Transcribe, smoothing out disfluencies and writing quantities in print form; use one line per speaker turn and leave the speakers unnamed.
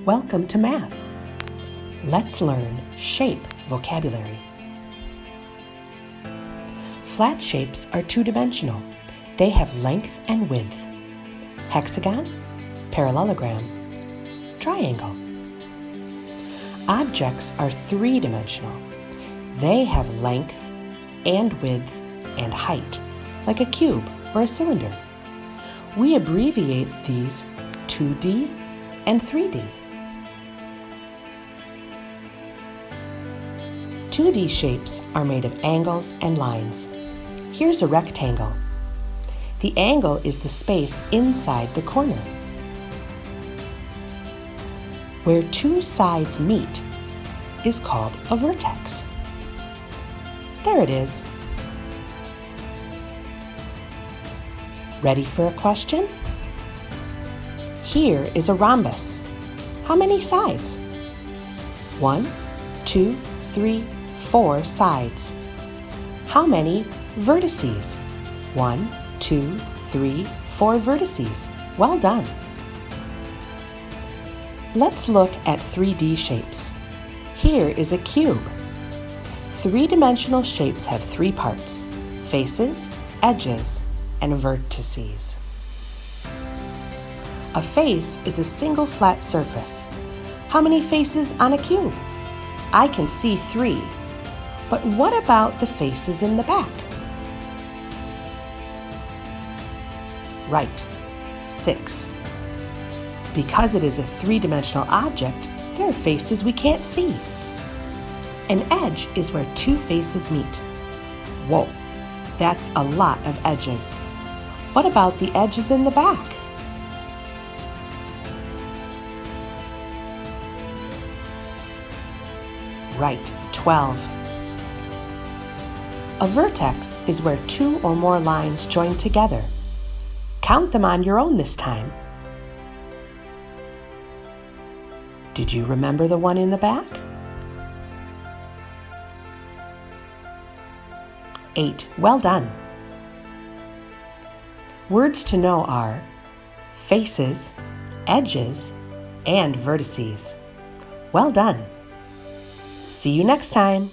Welcome to math. Let's learn shape vocabulary. Flat shapes are two-dimensional. They have length and width. Hexagon, parallelogram, triangle. Objects are three-dimensional. They have length and width and height, like a cube or a cylinder. We abbreviate these 2D and 3D. 2D shapes are made of angles and lines. Here's a rectangle. The angle is the space inside the corner. Where two sides meet is called a vertex. There it is. Ready for a question? Here is a rhombus. How many sides? 1, 2, 3, 4 sides. How many vertices? 1, 2, 3, 4 vertices. Well done. Let's look at 3D shapes. Here is a cube. Three-dimensional shapes have three parts: faces, edges, and vertices. A face is a single flat surface. How many faces on a cube? I can see 3. But what about the faces in the back? Right, 6. Because it is a three-dimensional object, there are faces we can't see. An edge is where two faces meet. Whoa, that's a lot of edges. What about the edges in the back? Right, 12. A vertex is where two or more lines join together. Count them on your own this time. Did you remember the one in the back? 8. Well done. Words to know are faces, edges, and vertices. Well done. See you next time.